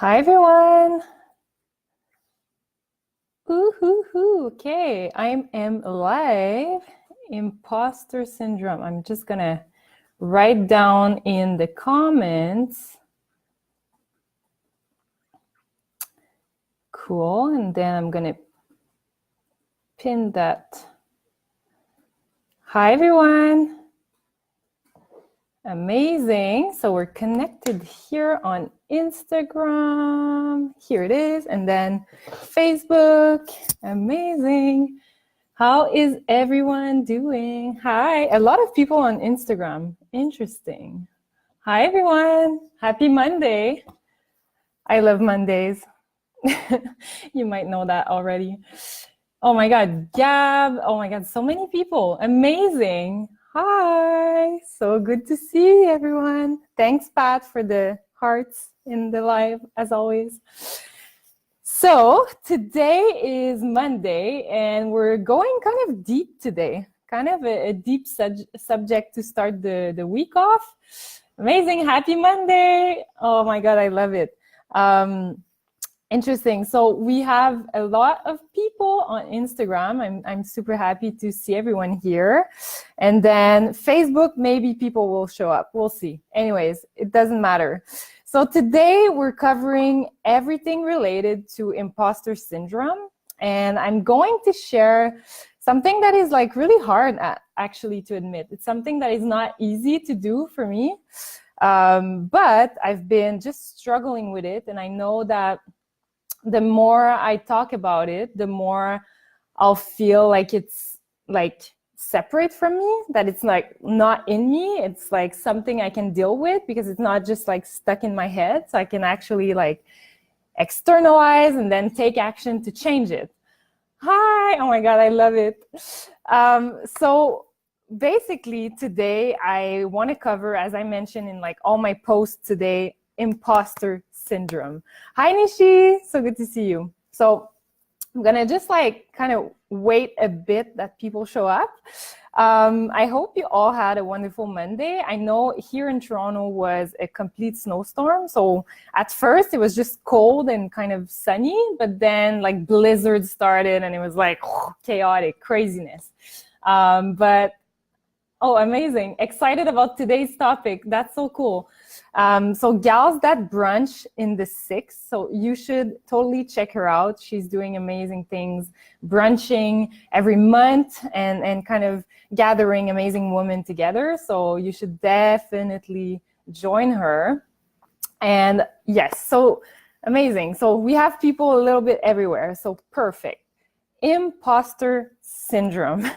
Hi everyone. Ooh, okay, I am live. Imposter syndrome. I'm just gonna write down in the comments. Cool, and then I'm gonna pin that. Hi everyone. Amazing. So we're connected here on Instagram. Here it is. And then Facebook. Amazing. How is everyone doing? Hi. A lot of people on Instagram. Interesting. Hi, everyone. Happy Monday. I love Mondays. You might know that already. Oh my God, Gab. Oh my God, so many people. Amazing. Hi. So good to see everyone. Thanks, Pat, for the hearts in the live, as always. So today is Monday, and we're going kind of deep today. Kind of a deep subject to start the week off. Amazing. Happy Monday. Oh my God, I love it. Interesting. So we have a lot of people on Instagram. I'm super happy to see everyone here. And then Facebook, maybe people will show up. We'll see. Anyways, it doesn't matter. So today we're covering everything related to imposter syndrome. And I'm going to share something that is like really hard actually to admit. It's something that is not easy to do for me. But I've been just struggling with it. And I know that the more I talk about it, the more I'll feel like it's like separate from me, that it's like not in me. It's like something I can deal with because it's not just like stuck in my head. So I can actually like externalize and then take action to change it. Hi, oh my God, I love it. So basically today I want to cover, as I mentioned in like all my posts today, imposter syndrome. Hi Nishi, so good to see you. So I'm gonna just like kind of wait a bit that people show up. I hope you all had a wonderful Monday. I know here in Toronto was a complete snowstorm. So at first it was just cold and kind of sunny, but then like blizzard started and it was like chaotic craziness. But oh, amazing. Excited about today's topic. That's so cool. So Gals That Brunch in the 6th. So you should totally check her out. She's doing amazing things, brunching every month and kind of gathering amazing women together. So you should definitely join her. And yes, so amazing. So we have people a little bit everywhere. So perfect. Imposter syndrome.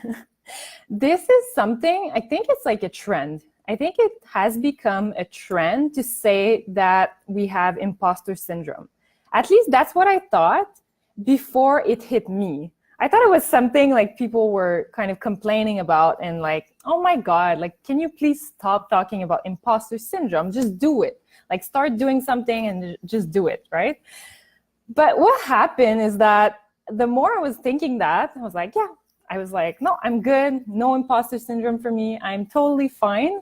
This is something, I think it's like a trend. I think it has become a trend to say that we have imposter syndrome. At least that's what I thought before it hit me. I thought it was something like people were kind of complaining about and like, oh my God, like, can you please stop talking about imposter syndrome? Just do it. Like start doing something and just do it, right? But what happened is that the more I was thinking that, I was like, yeah, I was like, no, I'm good. No imposter syndrome for me. I'm totally fine.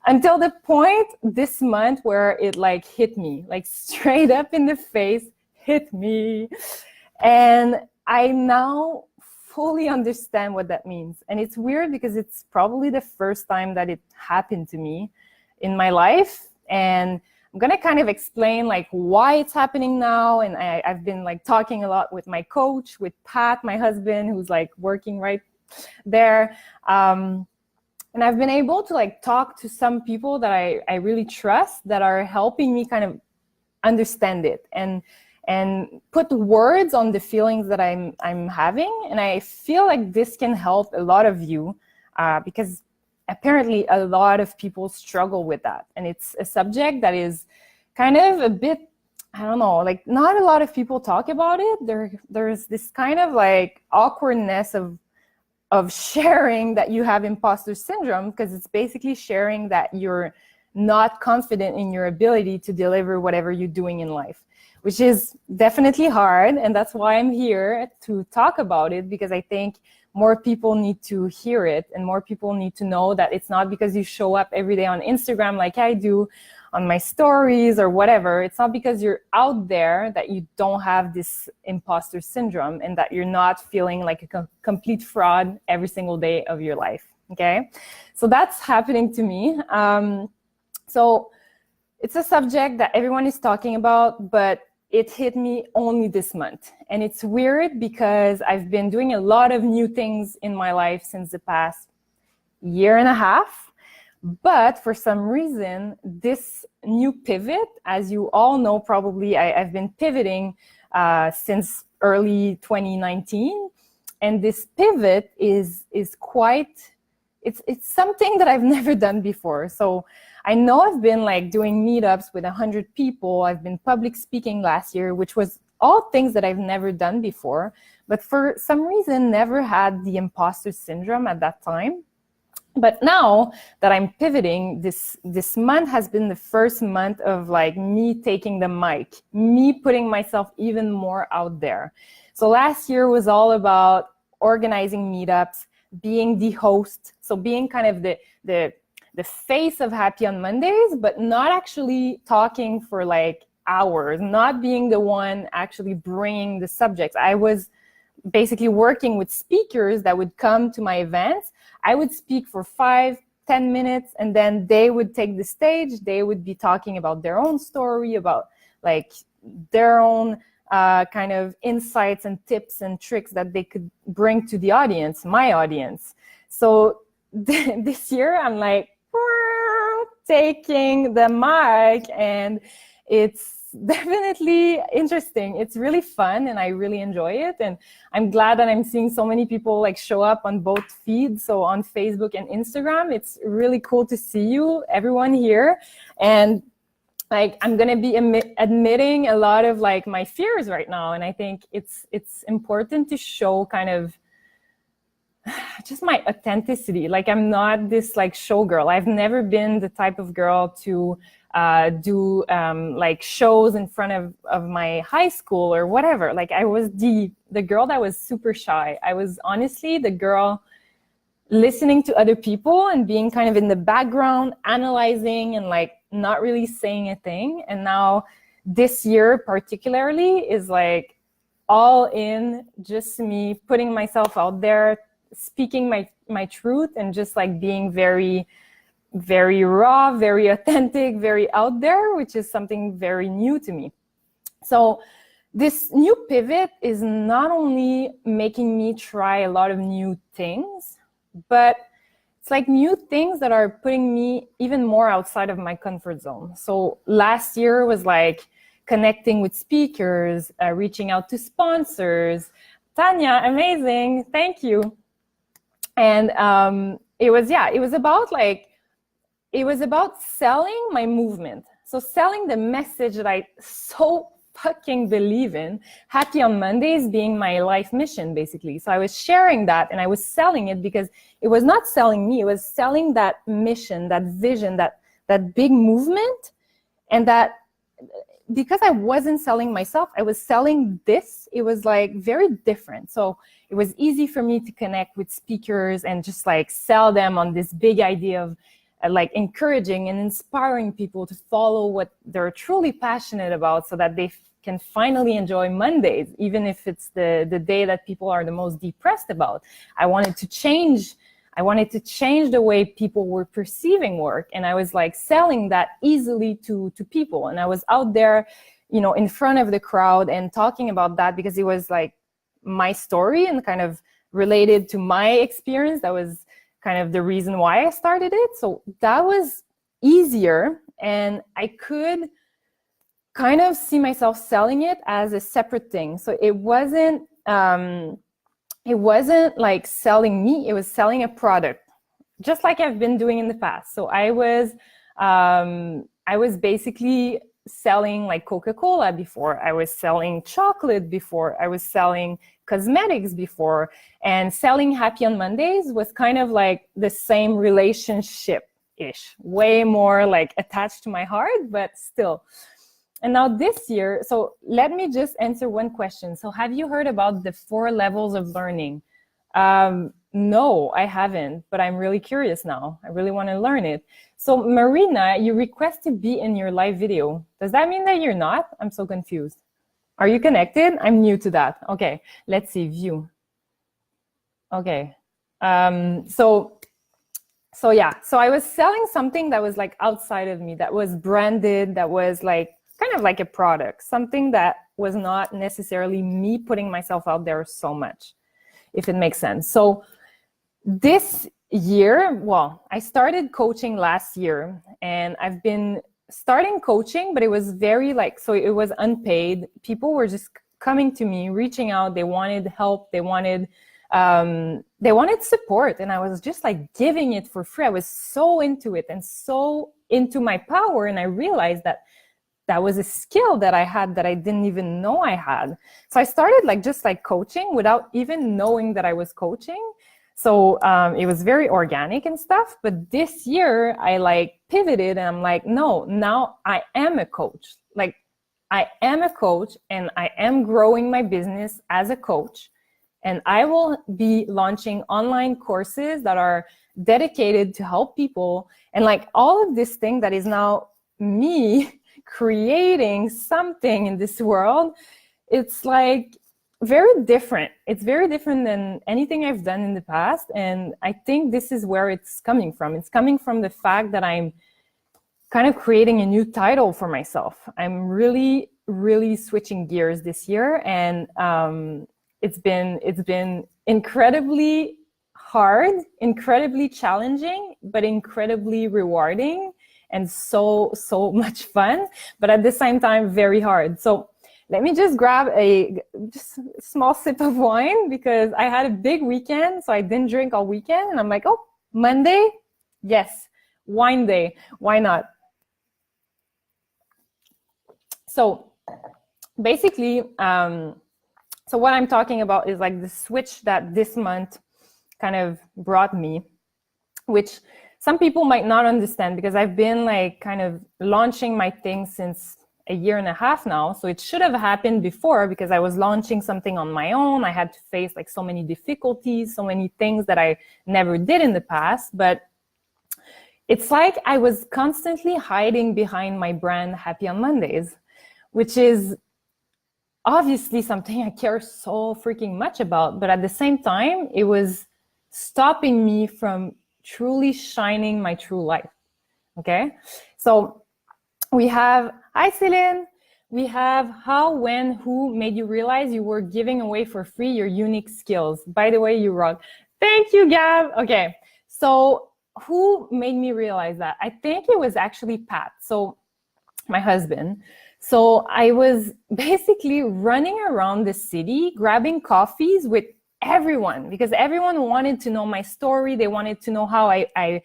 Until the point this month where it like hit me, like straight up in the face, hit me. And I now fully understand what that means. And it's weird because it's probably the first time that it happened to me in my life. And I'm gonna kind of explain like why it's happening now. And I've been like talking a lot with my coach, with Pat, my husband, who's like working right there. And I've been able to like talk to some people that I really trust that are helping me kind of understand it and put words on the feelings that I'm having. And I feel like this can help a lot of you because apparently a lot of people struggle with that. And it's a subject that is kind of a bit, I don't know, like not a lot of people talk about it. There's this kind of like awkwardness of sharing that you have imposter syndrome, because it's basically sharing that you're not confident in your ability to deliver whatever you're doing in life, which is definitely hard. And that's why I'm here to talk about it, because I think more people need to hear it and more people need to know that it's not because you show up every day on Instagram like I do on my stories or whatever, it's not because you're out there that you don't have this imposter syndrome and that you're not feeling like a complete fraud every single day of your life. Okay, so that's happening to me. So it's a subject that everyone is talking about, but it hit me only this month. And it's weird because I've been doing a lot of new things in my life since the past year and a half. But for some reason, this new pivot, as you all know, probably I've been pivoting since early 2019. And this pivot is quite, it's something that I've never done before. So I know I've been like doing meetups with 100 people. I've been public speaking last year, which was all things that I've never done before, but for some reason never had the imposter syndrome at that time. But now that I'm pivoting, this month has been the first month of like me taking the mic, me putting myself even more out there. So last year was all about organizing meetups, being the host, so being kind of the face of Happy on Mondays, but not actually talking for like hours, not being the one actually bringing the subjects. I was basically working with speakers that would come to my events. I would speak for 5-10 minutes, and then they would take the stage. They would be talking about their own story, about like their own kind of insights and tips and tricks that they could bring to the audience, my audience. So this year I'm like, taking the mic, and it's definitely interesting. It's really fun and I really enjoy it, and I'm glad that I'm seeing so many people like show up on both feeds, so on Facebook and Instagram. It's really cool to see you, everyone here, and like I'm gonna be admitting a lot of like my fears right now, and I think it's important to show kind of just my authenticity. Like I'm not this like showgirl. I've never been the type of girl to do like shows in front of my high school or whatever. Like I was the girl that was super shy. I was honestly the girl listening to other people and being kind of in the background, analyzing and like not really saying a thing. And now this year particularly is like all in, just me putting myself out there, speaking my truth, and just like being very, very raw, very authentic, very out there, which is something very new to me. So this new pivot is not only making me try a lot of new things, but it's like new things that are putting me even more outside of my comfort zone. So last year was like connecting with speakers, reaching out to sponsors. Tanya, amazing, thank you. And it was about selling my movement. So selling the message that I so fucking believe in, Happy on Mondays being my life mission, basically. So I was sharing that and I was selling it because it was not selling me, it was selling that mission, that vision, that big movement. And that because I wasn't selling myself, I was selling this. It was like very different. So it was easy for me to connect with speakers and just like sell them on this big idea of like encouraging and inspiring people to follow what they're truly passionate about so that they can finally enjoy Mondays, even if it's the day that people are the most depressed about. I wanted to change the way people were perceiving work. And I was like selling that easily to people. And I was out there, you know, in front of the crowd and talking about that because it was like my story and kind of related to my experience. That was kind of the reason why I started it. So that was easier. And I could kind of see myself selling it as a separate thing. So it wasn't like selling me, it was selling a product, just like I've been doing in the past. So I was basically selling like Coca-Cola before, I was selling chocolate before, I was selling cosmetics before, and selling Happy on Mondays was kind of like the same relationship-ish, way more like attached to my heart, but still. And now this year, so let me just answer one question. So have you heard about the 4 levels of learning? No, I haven't, but I'm really curious now. I really want to learn it. So Marina, you request to be in your live video. Does that mean that you're not? I'm so confused. Are you connected? I'm new to that. Okay, let's see, view. Okay, so yeah, so I was selling something that was like outside of me, that was branded, that was like kind of like a product, something that was not necessarily me putting myself out there so much, if it makes sense. So this year, well, I started coaching last year, and I've been starting coaching, but it was very like, so it was unpaid. People were just coming to me, reaching out. They wanted help. They wanted support, and I was just like giving it for free. I was so into it and so into my power, and I realized that that was a skill that I had that I didn't even know I had. So I started like just like coaching without even knowing that I was coaching. So it was very organic and stuff. But this year I like pivoted, and I'm like, no, now I am a coach. Like I am a coach, and I am growing my business as a coach. And I will be launching online courses that are dedicated to help people. And like all of this thing that is now me creating something in this world, it's like very different. It's very different than anything I've done in the past. And I think this is where it's coming from. It's coming from the fact that I'm kind of creating a new title for myself. I'm really, really switching gears this year. And it's been incredibly hard, incredibly challenging, but incredibly rewarding and so much fun, but at the same time very hard. So let me just grab a small sip of wine, because I had a big weekend, so I didn't drink all weekend, and I'm like, oh, Monday, yes, wine day, why not? So basically, so what I'm talking about is like the switch that this month kind of brought me, which some people might not understand, because I've been like kind of launching my thing since a year and a half now. So it should have happened before, because I was launching something on my own. I had to face like so many difficulties, so many things that I never did in the past. But it's like I was constantly hiding behind my brand Happy on Mondays, which is obviously something I care so freaking much about. But at the same time, it was stopping me from truly shining my true light. Okay, so we have, hi Celine, we have how, when, who made you realize you were giving away for free your unique skills. By the way, you rock. Thank you, Gab. Okay, so who made me realize that? I think it was actually Pat, so my husband. So I was basically running around the city, grabbing coffees with everyone, because everyone wanted to know my story. They wanted to know how I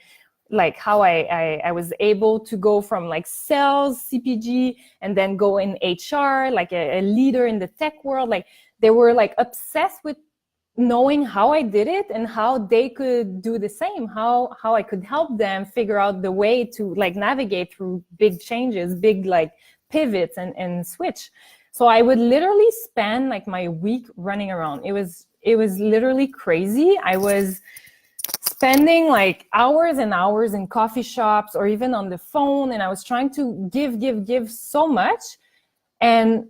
was able to go from like sales, CPG, and then go in HR, like a leader in the tech world. Like they were like obsessed with knowing how I did it and how they could do the same, how I could help them figure out the way to like navigate through big changes, big like pivots and switch. So I would literally spend like my week running around. It was literally crazy. I was spending like hours and hours in coffee shops or even on the phone, and I was trying to give so much. And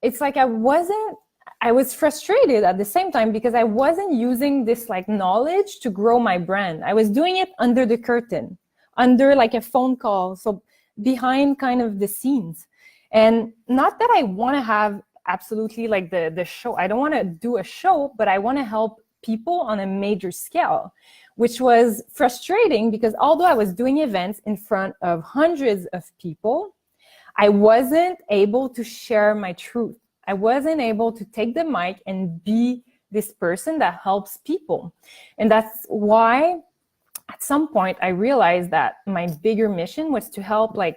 it's like I was frustrated at the same time, because I wasn't using this like knowledge to grow my brand. I was doing it under the curtain, under like a phone call, so behind kind of the scenes. And not that I want to have absolutely like the show. I don't want to do a show, but I want to help people on a major scale, which was frustrating, because although I was doing events in front of hundreds of people, I wasn't able to share my truth. I wasn't able to take the mic and be this person that helps people. And that's why at some point I realized that my bigger mission was to help like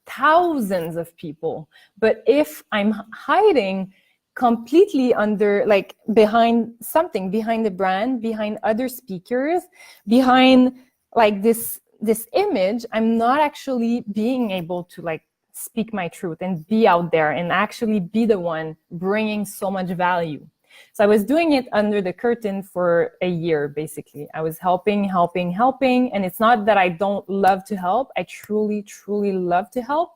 thousands of people. But if I'm hiding completely under, like behind something, behind the brand, behind other speakers, behind like this image, I'm not actually being able to like speak my truth and be out there and actually be the one bringing so much value. So I was doing it under the curtain for a year, basically. I was helping. And it's not that I don't love to help. I truly, truly love to help.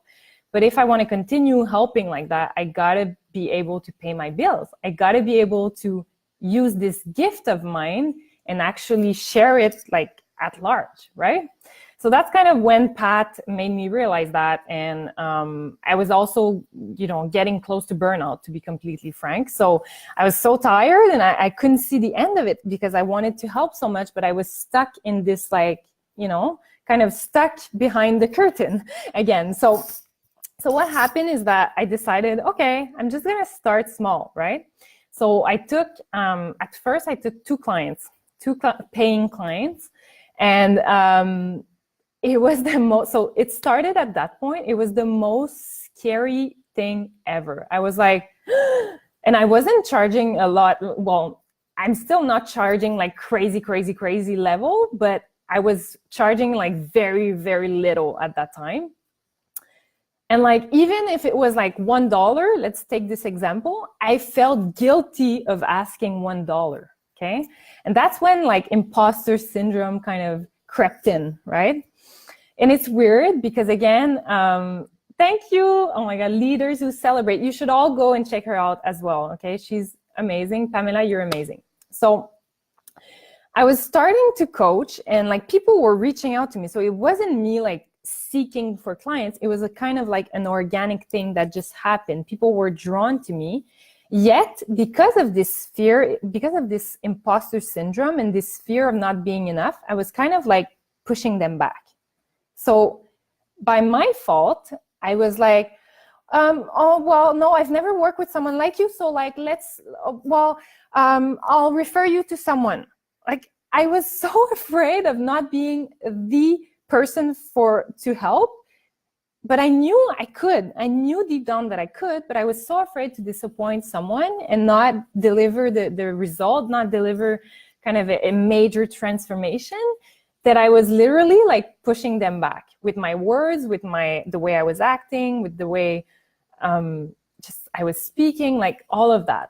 But if I want to continue helping like that, I got to be able to pay my bills. I got to be able to use this gift of mine and actually share it like at large, right? So that's kind of when Pat made me realize that. And I was also, getting close to burnout, to be completely frank. So I was so tired and I couldn't see the end of it because I wanted to help so much, but I was stuck in this kind of stuck behind the curtain again. So what happened is that I decided, okay, I'm just going to start small, right? So I took, at first I took two paying clients, and it was the most, so it started at that point, it was the most scary thing ever. I was like, and I wasn't charging a lot. Well, I'm still not charging like crazy level, but I was charging like very, very little at that time. And like, even if it was like $1, let's take this example, I felt guilty of asking $1, okay? And that's when like imposter syndrome kind of crept in, right? And it's weird because again, thank you. Oh my God, Leaders Who Celebrate. You should all go and check her out as well, okay? She's amazing. Pamela, you're amazing. So I was starting to coach and like people were reaching out to me. So it wasn't me like seeking for clients. It was a kind of like an organic thing that just happened. People were drawn to me. Yet, because of this fear, because of this imposter syndrome and this fear of not being enough, I was kind of like pushing them back. So by my fault, I was like, oh, well, no, I've never worked with someone like you. So like, I'll refer you to someone. Like, I was so afraid of not being the person to help, but I knew I could. I knew deep down that I could, but I was so afraid to disappoint someone and not deliver the result, not deliver kind of a major transformation, that I was literally like pushing them back with my words, with the way I was acting, with the way I was speaking, like all of that.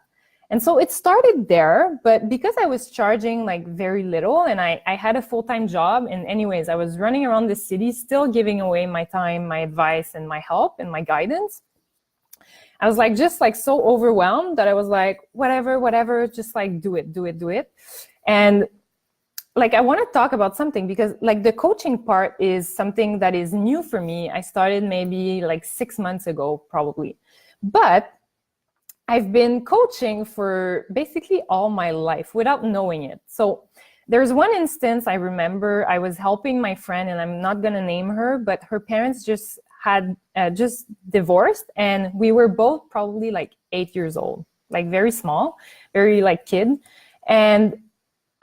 And so it started there, but because I was charging like very little and I had a full-time job, and anyways, I was running around the city, still giving away my time, my advice, and my help and my guidance. I was like, just like so overwhelmed that I was like, whatever, just like do it. And like, I want to talk about something because like the coaching part is something that is new for me. I started maybe like 6 months ago, probably, but I've been coaching for basically all my life without knowing it. So there's one instance I remember. I was helping my friend, and I'm not going to name her, but her parents just had just divorced, and we were both probably like 8 years old, like very small, very like kid. And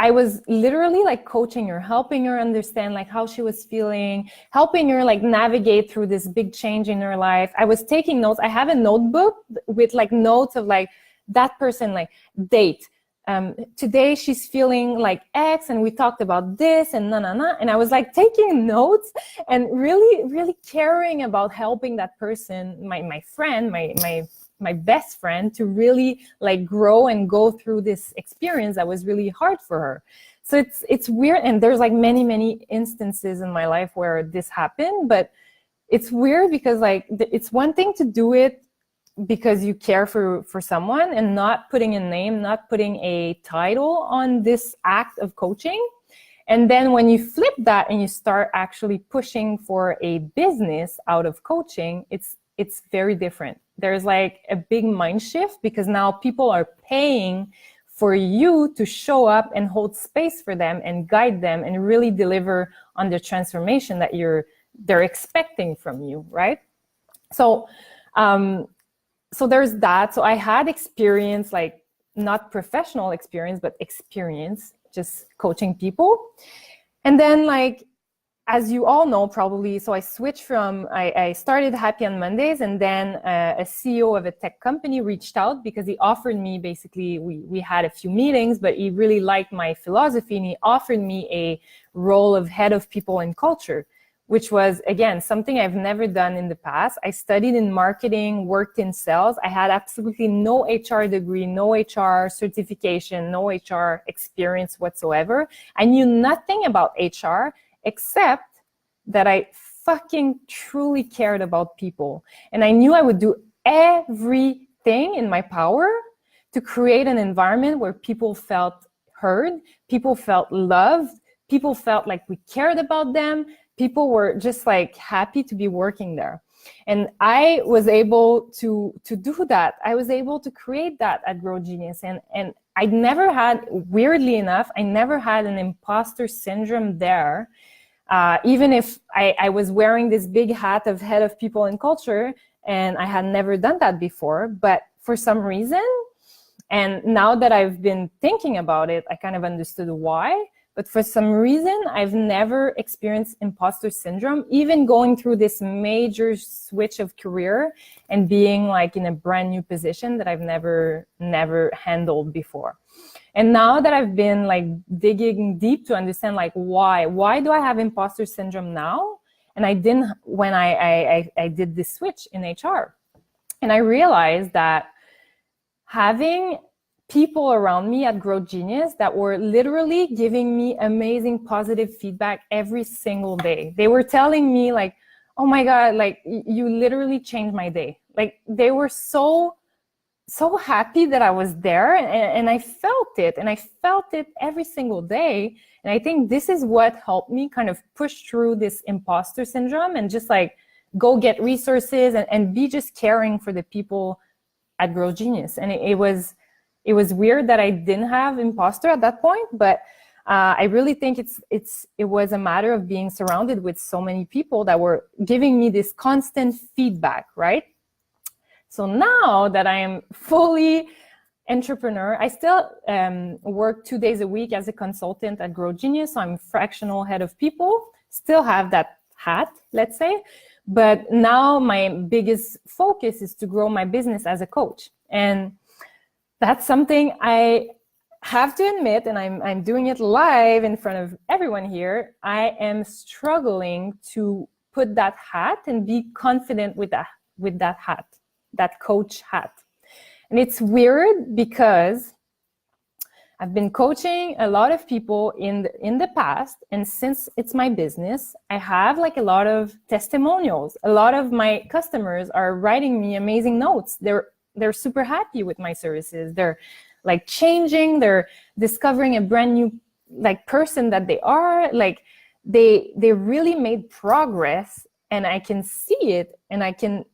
I was literally like coaching her, helping her understand like how she was feeling, helping her like navigate through this big change in her life. I was taking notes. I have a notebook with like notes of like that person, like date. Today she's feeling like X, and we talked about this and na. And I was like taking notes and really caring about helping that person, my friend, my best friend, to really like grow and go through this experience that was really hard for her. So it's weird, and there's like many instances in my life where this happened, but it's weird because like it's one thing to do it because you care for someone and not putting a name, not putting a title on this act of coaching. And then when you flip that and you start actually pushing for a business out of coaching, it's very different. There's like a big mind shift because now people are paying for you to show up and hold space for them and guide them and really deliver on the transformation that they're expecting from you, right? So there's that. So I had experience, like not professional experience, but experience just coaching people. And then like, as you all know, probably, so I switched from, I started Happy on Mondays, and then a CEO of a tech company reached out because he offered me, basically, we had a few meetings, but he really liked my philosophy, and he offered me a role of head of people and culture, which was, again, something I've never done in the past. I studied in marketing, worked in sales. I had absolutely no HR degree, no HR certification, no HR experience whatsoever. I knew nothing about HR except that I fucking truly cared about people. And I knew I would do everything in my power to create an environment where people felt heard, people felt loved, people felt like we cared about them. People were just like happy to be working there. And I was able to do that. I was able to create that at Grow Genius. And I never had, weirdly enough, I never had an imposter syndrome there. Even if I was wearing this big hat of head of people and culture, and I had never done that before. But for some reason, and now that I've been thinking about it, I kind of understood why. But for some reason, I've never experienced imposter syndrome, even going through this major switch of career and being like in a brand new position that I've never handled before. And now that I've been like digging deep to understand like why do I have imposter syndrome now? And I didn't when I did this switch in HR. And I realized that having people around me at Grow Genius that were literally giving me amazing positive feedback every single day. They were telling me like, oh my God, like you literally changed my day. Like they were so happy that I was there, and I felt it, and I felt it every single day. And I think this is what helped me kind of push through this imposter syndrome and just like go get resources and be just caring for the people at Grow Genius. And it was weird that I didn't have imposter at that point, but I really think it was a matter of being surrounded with so many people that were giving me this constant feedback, right? So now that I am fully entrepreneur, I still work 2 days a week as a consultant at Grow Genius. So I'm fractional head of people, still have that hat, let's say. But now my biggest focus is to grow my business as a coach. And that's something I have to admit, and I'm doing it live in front of everyone here. I am struggling to put that hat and be confident with that hat, that coach hat. And it's weird because I've been coaching a lot of people in the past, and since it's my business, I have like a lot of testimonials. A lot of my customers are writing me amazing notes. They're super happy with my services. They're like changing, they're discovering a brand new like person that they are. Like they really made progress, and I can see it, and I can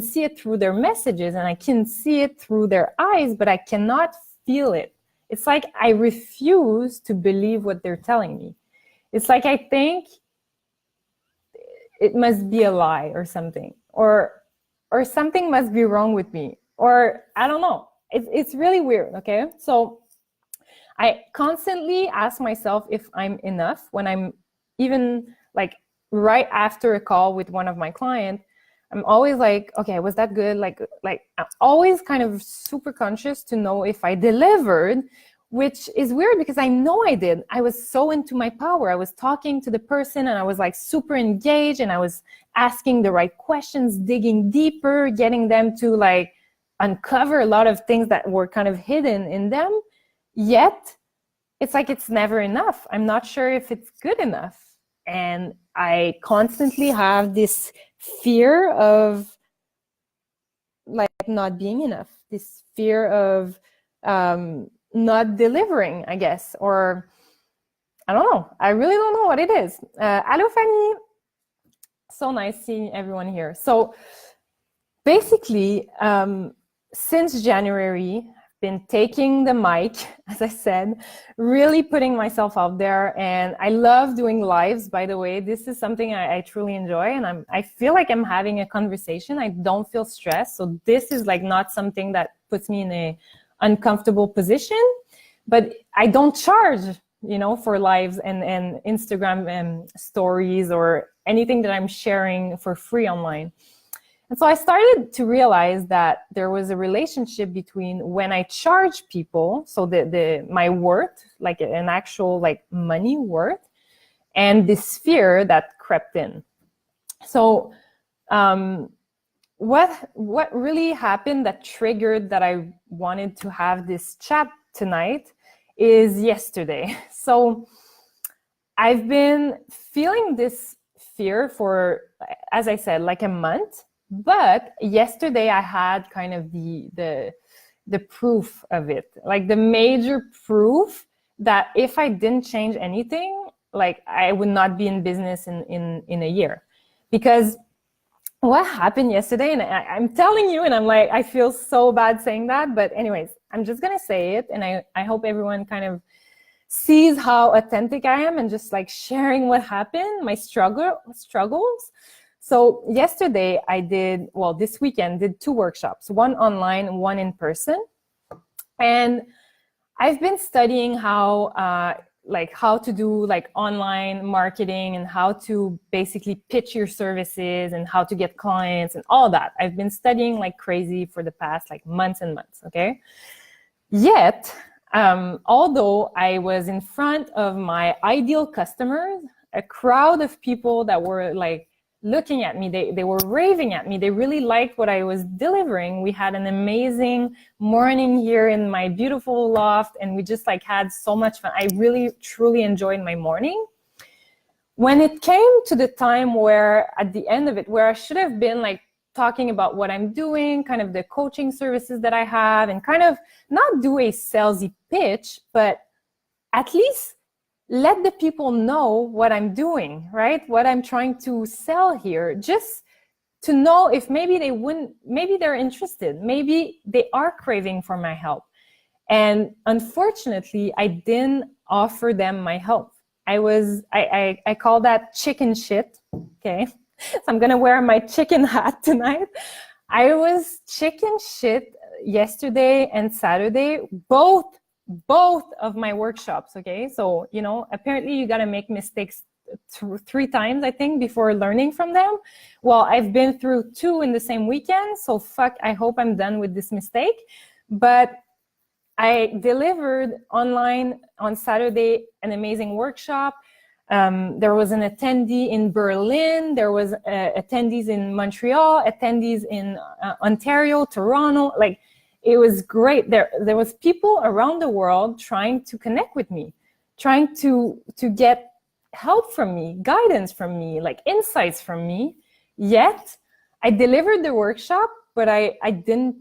see it through their messages, and I can see it through their eyes, but I cannot feel it. It's like I refuse to believe what they're telling me. It's like I think it must be a lie or something, or something must be wrong with me, or I don't know. It's really weird, okay? So I constantly ask myself if I'm enough when I'm even like right after a call with one of my clients. I'm always like, okay, was that good? Like I'm always kind of super conscious to know if I delivered, which is weird because I know I did. I was so into my power. I was talking to the person, and I was like super engaged, and I was asking the right questions, digging deeper, getting them to like uncover a lot of things that were kind of hidden in them. Yet it's like it's never enough. I'm not sure if it's good enough. And I constantly have this fear of like not being enough, this fear of not delivering, I guess, or I don't know. I really don't know what it is. Hello, Fanny. So nice seeing everyone here. So basically, since January, I've been taking the mic, as I said, really putting myself out there. And I love doing lives, by the way. This is something I truly enjoy. And I feel like I'm having a conversation. I don't feel stressed. So this is like not something that puts me in a uncomfortable position. But I don't charge, for lives and Instagram stories or anything that I'm sharing for free online. And so I started to realize that there was a relationship between when I charge people, so my worth, like an actual like money worth, and this fear that crept in. So what really happened that triggered that I wanted to have this chat tonight is yesterday. So I've been feeling this fear for, as I said, like a month, but yesterday I had kind of the proof of it, like the major proof that if I didn't change anything, like I would not be in business in a year. Because what happened yesterday, and I'm telling you, and I'm like, I feel so bad saying that, but anyways, I'm just gonna say it, and I hope everyone kind of sees how authentic I am and just like sharing what happened, my struggles. So yesterday I did, well, this weekend did 2 workshops, one online, one in person. And I've been studying how to do like online marketing and how to basically pitch your services and how to get clients and all that. I've been studying like crazy for the past like months and months, okay? Yet, although I was in front of my ideal customers, a crowd of people that were like looking at me, they were raving at me. They really liked what I was delivering. We had an amazing morning here in my beautiful loft, and we just like had so much fun. I really, truly enjoyed my morning. When it came to the time where at the end of it, where I should have been like talking about what I'm doing, kind of the coaching services that I have, and kind of not do a salesy pitch, but at least let the people know what I'm doing, right? What I'm trying to sell here, just to know if maybe maybe they're interested, maybe they are craving for my help. And unfortunately, I didn't offer them my help. I call that chicken shit, okay? So I'm gonna wear my chicken hat tonight. I was chicken shit yesterday and Saturday, both of my workshops, okay? So, you know, apparently you gotta make mistakes 3 times, I think, before learning from them. Well, I've been through 2 in the same weekend, so fuck, I hope I'm done with this mistake. But I delivered online on Saturday an amazing workshop. There was an attendee in Berlin, there was attendees in Montreal, attendees in Ontario, Toronto, like, it was great. There was people around the world trying to connect with me, trying to get help from me, guidance from me, like insights from me. Yet I delivered the workshop, but I didn't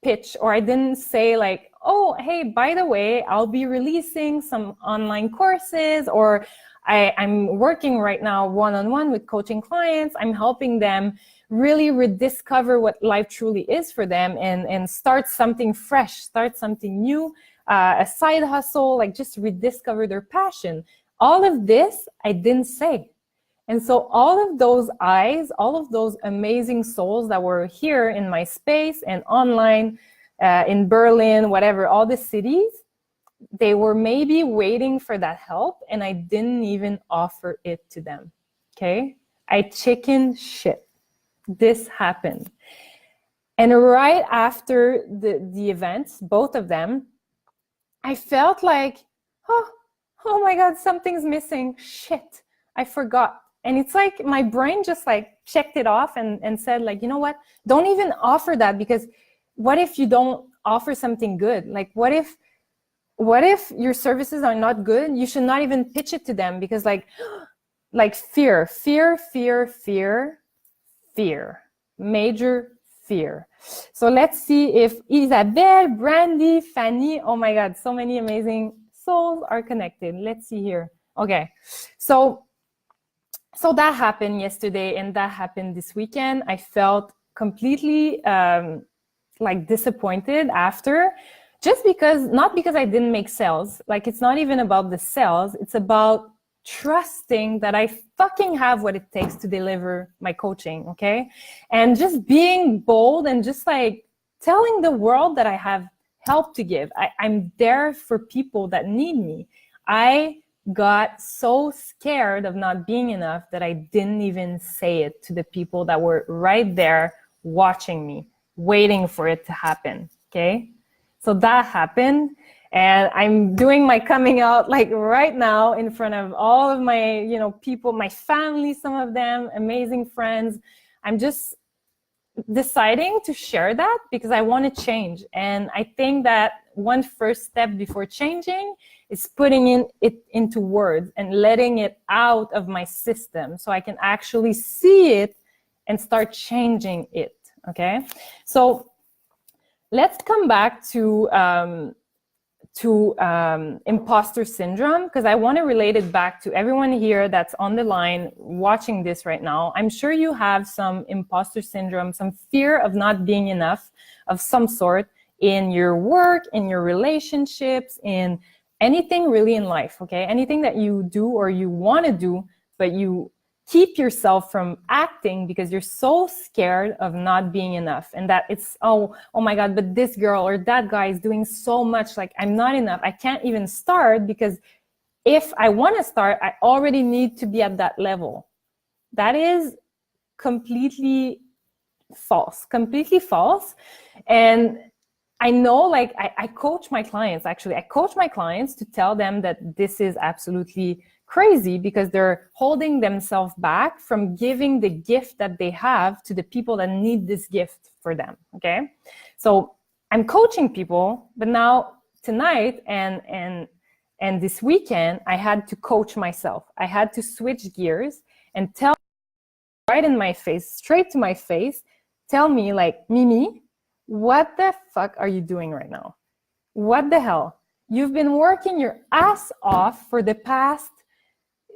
pitch, or I didn't say like, oh, hey, by the way, I'll be releasing some online courses, or I'm working right now one-on-one with coaching clients. I'm helping them really rediscover what life truly is for them, and start something fresh, start something new, a side hustle, like just rediscover their passion. All of this I didn't say. And so all of those eyes, all of those amazing souls that were here in my space and online, in Berlin, whatever, all the cities, they were maybe waiting for that help, and I didn't even offer it to them, okay? I chicken shit. This happened. And right after the events, both of them, I felt like, oh my God, something's missing. Shit, I forgot. And it's like my brain just like checked it off and said like, you know what? Don't even offer that, because what if you don't offer something good? Like, what if your services are not good? You should not even pitch it to them, because like fear, major fear. So let's see if Isabelle, Brandy, Fanny, oh my God, so many amazing souls are connected. Let's see here. Okay, so that happened yesterday, and that happened this weekend. I felt completely like disappointed after, just because, not because I didn't make sales. Like, it's not even about the sales, it's about trusting that I fucking have what it takes to deliver my coaching, okay? And just being bold and just like telling the world that I have help to give. I'm there for people that need me. I got so scared of not being enough that I didn't even say it to the people that were right there watching me, waiting for it to happen, okay? So that happened. And I'm doing my coming out like right now in front of all of my, you know, people, my family, some of them, amazing friends. I'm just deciding to share that because I want to change. And I think that one first step before changing is putting it into words and letting it out of my system so I can actually see it and start changing it. Okay, so let's come back to imposter syndrome, because I want to relate it back to everyone here that's on the line watching this right now. I'm sure you have some imposter syndrome, some fear of not being enough of some sort in your work, in your relationships, in anything really in life, okay? Anything that you do or you want to do, but you keep yourself from acting because you're so scared of not being enough, and that it's, oh my God, but this girl or that guy is doing so much, like I'm not enough. I can't even start because if I want to start, I already need to be at that level. That is completely false, completely false. And I know, like I coach my clients, actually. I coach my clients to tell them that this is absolutely crazy because they're holding themselves back from giving the gift that they have to the people that need this gift for them, okay? So I'm coaching people, but now tonight and this weekend, I had to coach myself. I had to switch gears and tell right in my face, straight to my face, tell me like, Mimi, what the fuck are you doing right now? What the hell? You've been working your ass off for the past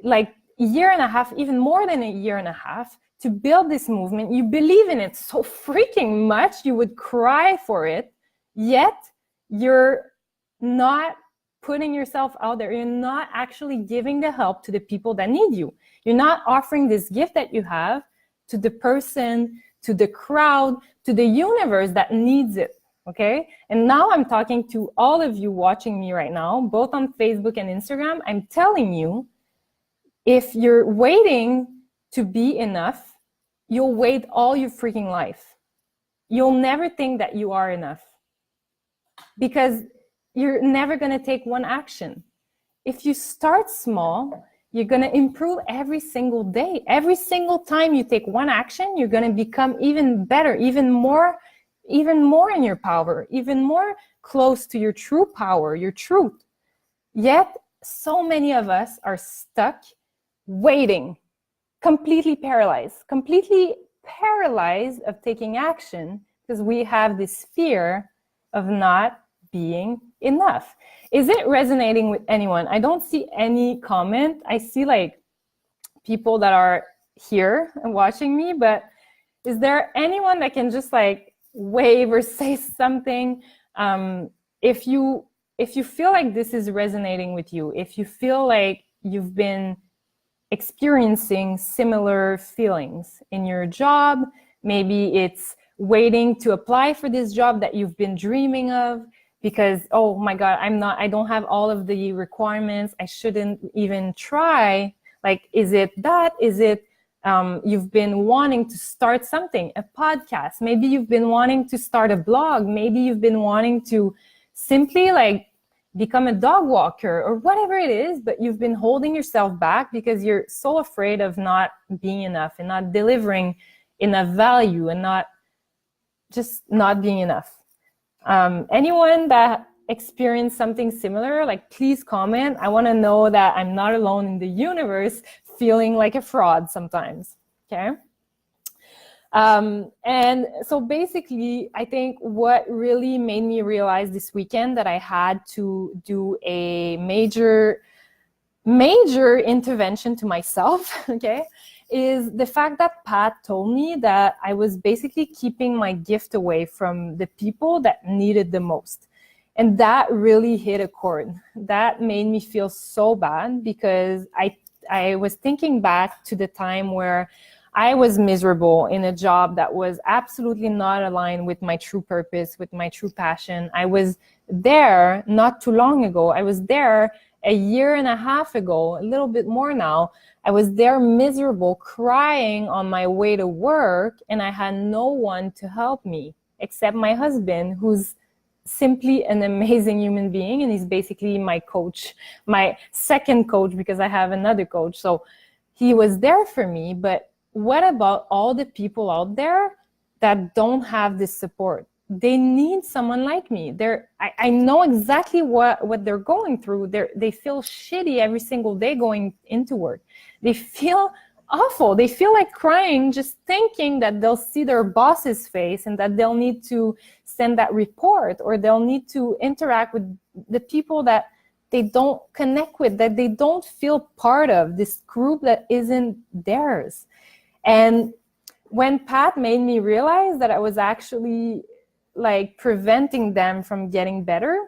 like year and a half, even more than a year and a half, to build this movement. You believe in it so freaking much, you would cry for it, yet you're not putting yourself out there. You're not actually giving the help to the people that need you. You're not offering this gift that you have to the person, to the crowd, to the universe that needs it, okay? And now I'm talking to all of you watching me right now, both on Facebook and Instagram. I'm telling you, if you're waiting to be enough, you'll wait all your freaking life. You'll never think that you are enough because you're never gonna take one action. If you start small, you're gonna improve every single day. Every single time you take one action, you're gonna become even better, even more in your power, even more close to your true power, your truth. Yet, so many of us are stuck waiting, completely paralyzed of taking action because we have this fear of not being enough. Is it resonating with anyone? I don't see any comment. I see like people that are here and watching me, but is there anyone that can just like wave or say something? If you feel like this is resonating with you, if you feel like you've been experiencing similar feelings in your job, maybe it's waiting to apply for this job that you've been dreaming of because, oh my God, I don't have all of the requirements, I shouldn't even try. Like, is it that? Is it you've been wanting to start something, a podcast? Maybe you've been wanting to start a blog. Maybe you've been wanting to simply like become a dog walker or whatever it is, but you've been holding yourself back because you're so afraid of not being enough and not delivering enough value and not being enough. Anyone that experienced something similar, like please comment. I want to know that I'm not alone in the universe feeling like a fraud sometimes, okay? And so basically, I think what really made me realize this weekend that I had to do a major intervention to myself, okay, is the fact that Pat told me that I was basically keeping my gift away from the people that needed the most. And that really hit a chord. That made me feel so bad because I was thinking back to the time where I was miserable in a job that was absolutely not aligned with my true purpose, with my true passion. I was there not too long ago. I was there a year and a half ago, a little bit more now. I was there miserable, crying on my way to work, and I had no one to help me except my husband, who's simply an amazing human being, and he's basically my coach, my second coach, because I have another coach. So he was there for me. But what about all the people out there that don't have this support? They need someone like me. I know exactly what they're going through. They feel shitty every single day going into work. They feel awful. They feel like crying just thinking that they'll see their boss's face and that they'll need to send that report, or they'll need to interact with the people that they don't connect with, that they don't feel part of, this group that isn't theirs. And when Pat made me realize that I was actually like preventing them from getting better,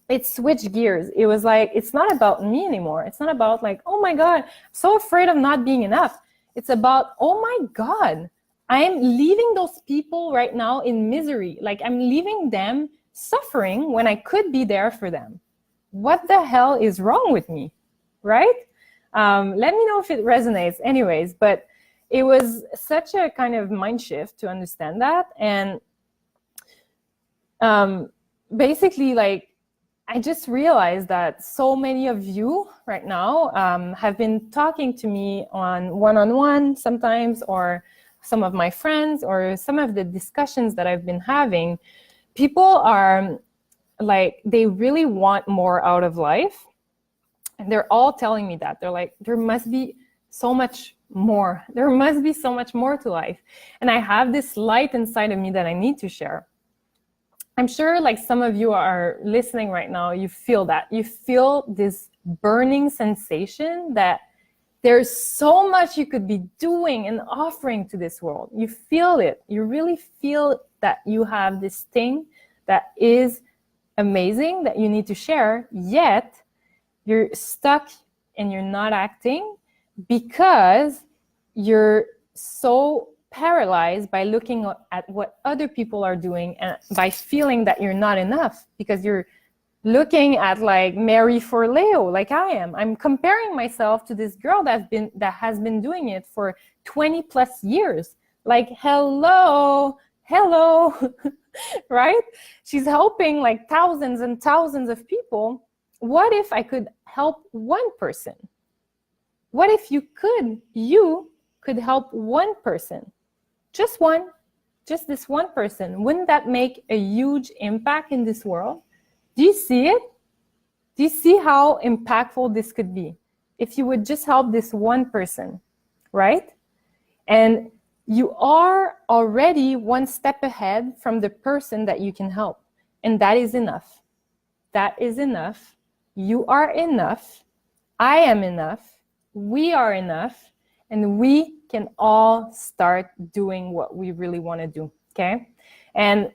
it switched gears. It was like, it's not about me anymore. It's not about like, oh my God, I'm so afraid of not being enough. It's about, oh my God, I am leaving those people right now in misery. Like, I'm leaving them suffering when I could be there for them. What the hell is wrong with me, right? Let me know if it resonates anyways, but it was such a kind of mind shift to understand that. And basically, like, I just realized that so many of you right now have been talking to me on one-on-one sometimes, or some of my friends, or some of the discussions that I've been having. People are like, they really want more out of life. And they're all telling me that. They're like, there must be so much more. There must be so much more to life. And I have this light inside of me that I need to share. I'm sure like some of you are listening right now, you feel that. You feel this burning sensation that there's so much you could be doing and offering to this world. You feel it. You really feel that you have this thing that is amazing that you need to share, yet you're stuck and you're not acting because you're so paralyzed by looking at what other people are doing and by feeling that you're not enough, because you're looking at like Mary for Leo, like I am. I'm comparing myself to this girl that has been doing it for 20 plus years. Like, hello, right? She's helping like thousands and thousands of people. What if I could help one person? What if you could help one person? Just one, just this one person. Wouldn't that make a huge impact in this world? Do you see it? Do you see how impactful this could be if you would just help this one person, right? And you are already one step ahead from the person that you can help. And that is enough. That is enough. You are enough. I am enough. We are enough. And we can all start doing what we really want to do, okay? And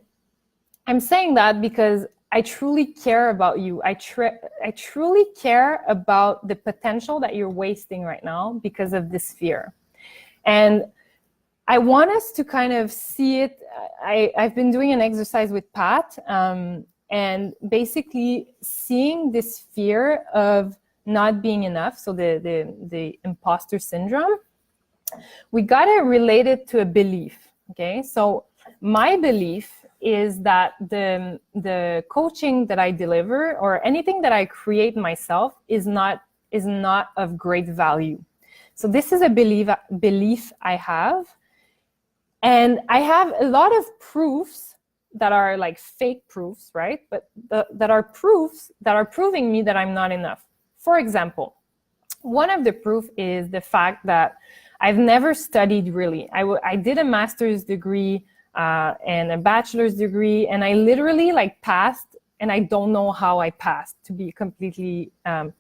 I'm saying that because I truly care about you. I truly care about the potential that you're wasting right now because of this fear. And I want us to kind of see it. I've been doing an exercise with Pat, and basically seeing this fear of not being enough, so the imposter syndrome, we got to relate it to a belief, okay? So my belief is that the coaching that I deliver or anything that I create myself is not of great value. So this is a belief I have, and I have a lot of proofs that are like fake proofs, right? But that are proofs that are proving me that I'm not enough. For example, one of the proof is the fact that I've never studied really. I did a master's degree and a bachelor's degree, and I literally like passed, and I don't know how I passed, to be completely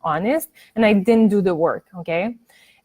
honest, and I didn't do the work, okay?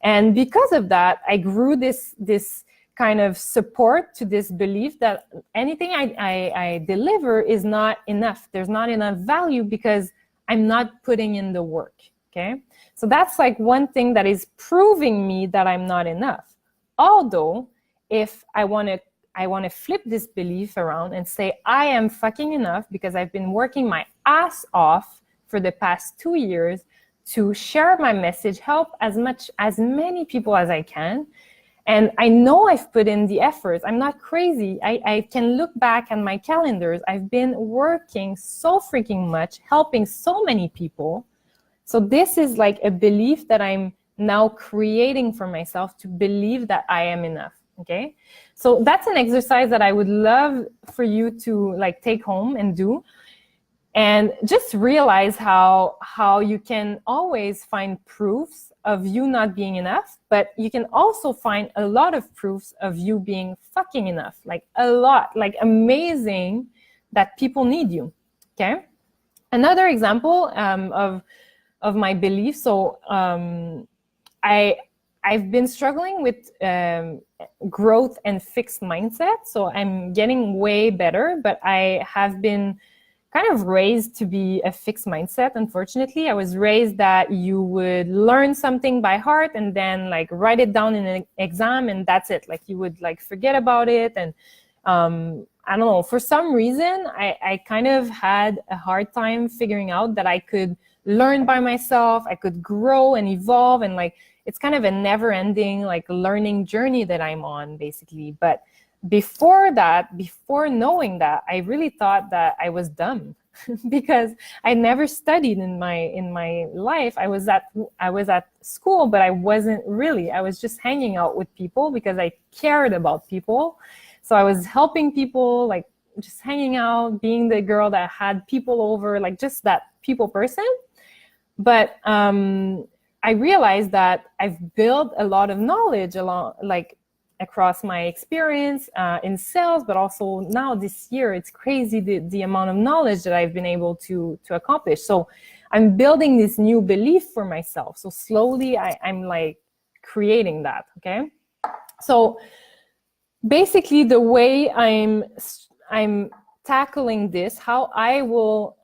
And because of that, I grew this kind of support to this belief that anything I deliver is not enough. There's not enough value because I'm not putting in the work, okay? So that's like one thing that is proving me that I'm not enough. Although, if I want to flip this belief around and say I am fucking enough because I've been working my ass off for the past 2 years to share my message, help as many people as I can, And I know I've put in the efforts. I'm not crazy. I can look back at my calendars. I've been working so freaking much, helping so many people. So this is like a belief that I'm now creating for myself, to believe that I am enough, okay? So that's an exercise that I would love for you to like take home and do. And just realize how you can always find proofs of you not being enough, but you can also find a lot of proofs of you being fucking enough, like a lot, like amazing, that people need you, okay? Another example of my belief. So I've been struggling with growth and fixed mindset. So I'm getting way better, but I have been kind of raised to be a fixed mindset. Unfortunately, I was raised that you would learn something by heart and then like write it down in an exam and that's it. Like you would like forget about it. And I don't know, for some reason, I kind of had a hard time figuring out that I could learn by myself, I could grow and evolve, and like it's kind of a never-ending like learning journey that I'm on, basically. But before that, before knowing that, I really thought that I was dumb because I never studied in my life. I was at school, but I wasn't really. I was just hanging out with people because I cared about people. So I was helping people, like just hanging out, being the girl that had people over, like just that people person. But I realized that I've built a lot of knowledge along, like across my experience in sales, but also now this year, it's crazy the amount of knowledge that I've been able to accomplish. So I'm building this new belief for myself. So slowly I'm like creating that, okay? So basically the way I'm tackling this, how I will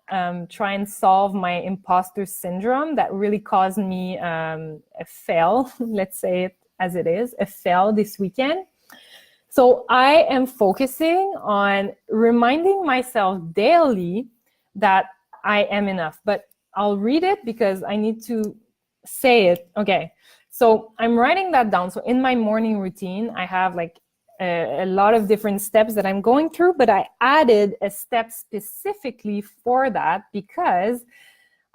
try and solve my imposter syndrome that really caused me a fail, let's say it as it is, a fail this weekend. So I am focusing on reminding myself daily that I am enough, but I'll read it because I need to say it. Okay, so I'm writing that down. So in my morning routine, I have like a lot of different steps that I'm going through, but I added a step specifically for that because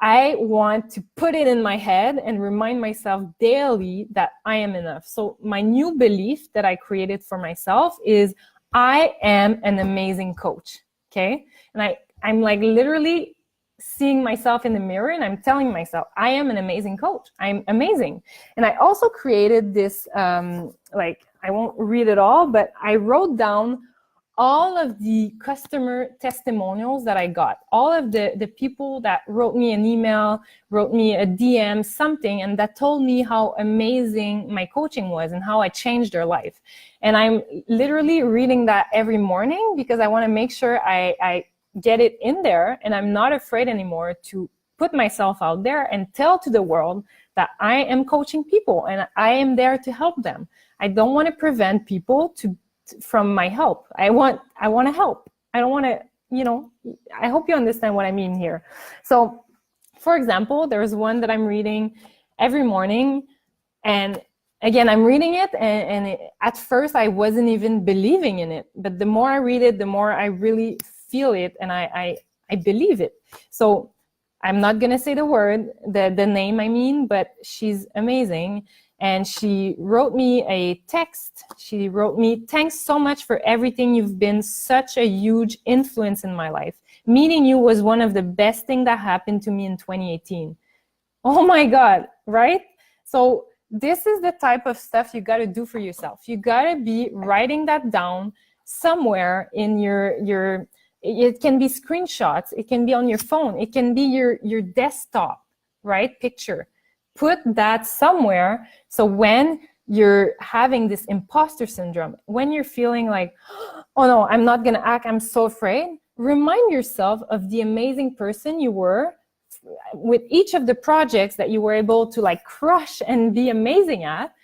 I want to put it in my head and remind myself daily that I am enough. So my new belief that I created for myself is I am an amazing coach, okay? And I'm like literally seeing myself in the mirror and I'm telling myself, I am an amazing coach. I'm amazing. And I also created this, like, I won't read it all, but I wrote down all of the customer testimonials that I got, all of the people that wrote me an email, wrote me a DM, something, and that told me how amazing my coaching was and how I changed their life. And I'm literally reading that every morning because I want to make sure I get it in there, and I'm not afraid anymore to put myself out there and tell to the world that I am coaching people and I am there to help them. I don't want to prevent people from my help. I want to help. I don't want to, you know, I hope you understand what I mean here. So for example, there's one that I'm reading every morning, and again, I'm reading it and at first I wasn't even believing in it, but the more I read it, the more I really feel it and I believe it. So I'm not going to say the name I mean, but she's amazing. And she wrote me a text. She wrote me, thanks so much for everything. You've been such a huge influence in my life. Meeting you was one of the best things that happened to me in 2018. Oh my God, right? So this is the type of stuff you got to do for yourself. You got to be writing that down somewhere in your, it can be screenshots. It can be on your phone. It can be your desktop, right? Picture. Put that somewhere. So when you're having this imposter syndrome, when you're feeling like, oh no, I'm not going to act, I'm so afraid, remind yourself of the amazing person you were with each of the projects that you were able to like crush and be amazing at.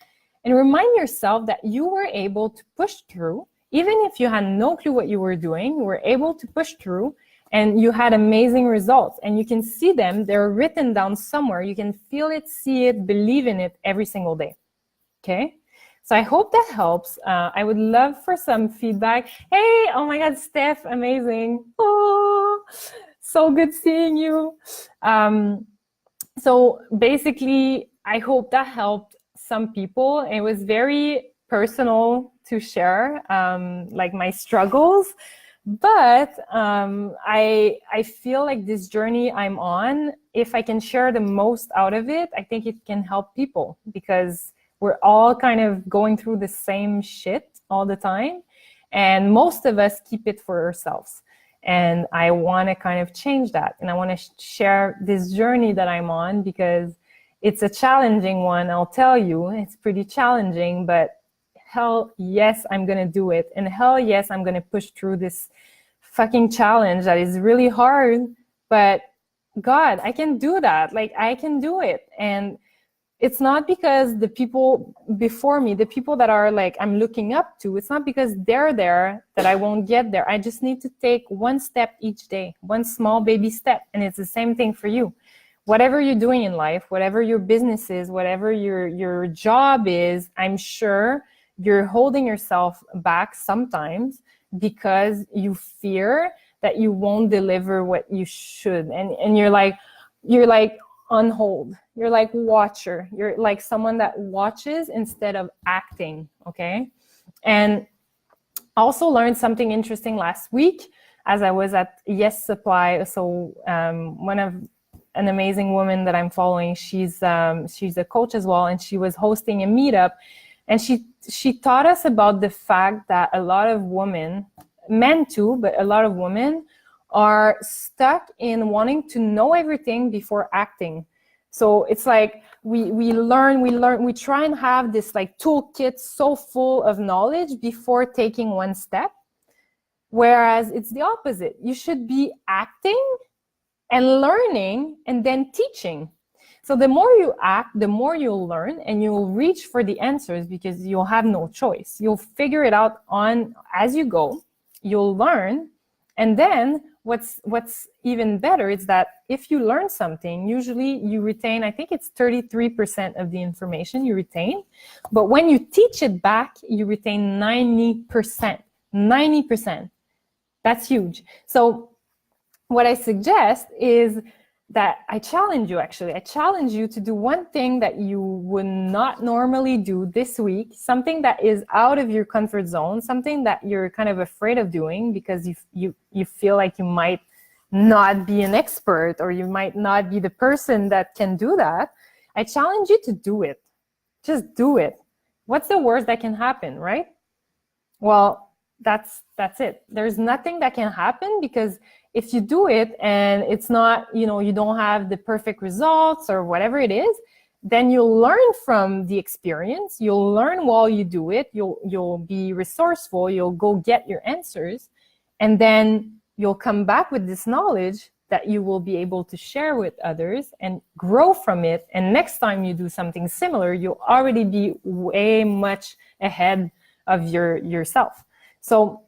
And remind yourself that you were able to push through, even if you had no clue what you were doing, you were able to push through. And you had amazing results, and you can see them. They're written down somewhere. You can feel it, see it, believe in it every single day, okay? So I hope that helps. I would love for some feedback. Hey, oh my God, Steph, amazing. Oh, so good seeing you. So basically, I hope that helped some people. It was very personal to share, like my struggles. But I feel like this journey I'm on, if I can share the most out of it, I think it can help people, because we're all kind of going through the same shit all the time. And most of us keep it for ourselves. And I want to kind of change that. And I want to share this journey that I'm on, because it's a challenging one. I'll tell you, it's pretty challenging, but hell yes, I'm going to do it. And hell yes, I'm going to push through this fucking challenge that is really hard. But God, I can do that. Like, I can do it. And it's not because the people before me, the people that are like I'm looking up to, it's not because they're there that I won't get there. I just need to take one step each day, one small baby step. And it's the same thing for you. Whatever you're doing in life, whatever your business is, whatever your job is, I'm sure you're holding yourself back sometimes because you fear that you won't deliver what you should. And you're like on hold. You're like watcher. You're like someone that watches instead of acting, okay? And also learned something interesting last week as I was at Yes Supply. So an amazing woman that I'm following, she's a coach as well, and she was hosting a meetup, and she taught us about the fact that a lot of women, men too, but a lot of women are stuck in wanting to know everything before acting. So it's like we try and have this like toolkit so full of knowledge before taking one step, whereas it's the opposite. You should be acting and learning and then teaching. So the more you act, the more you'll learn, and you'll reach for the answers because you'll have no choice. You'll figure it out as you go. You'll learn, and then what's even better is that if you learn something, usually you retain, I think it's 33% of the information you retain, but when you teach it back, you retain 90%. 90%. That's huge. So what I suggest is that I challenge you to do one thing that you would not normally do this week, something that is out of your comfort zone, something that you're kind of afraid of doing because you feel like you might not be an expert or you might not be the person that can do that. I challenge you to do it. Just do it. What's the worst that can happen, right? Well, that's it. There's nothing that can happen, because if you do it and it's not, you don't have the perfect results or whatever it is, then you'll learn from the experience. You'll learn while you do it. You'll be resourceful. You'll go get your answers. And then you'll come back with this knowledge that you will be able to share with others and grow from it. And next time you do something similar, you'll already be way much ahead of yourself. So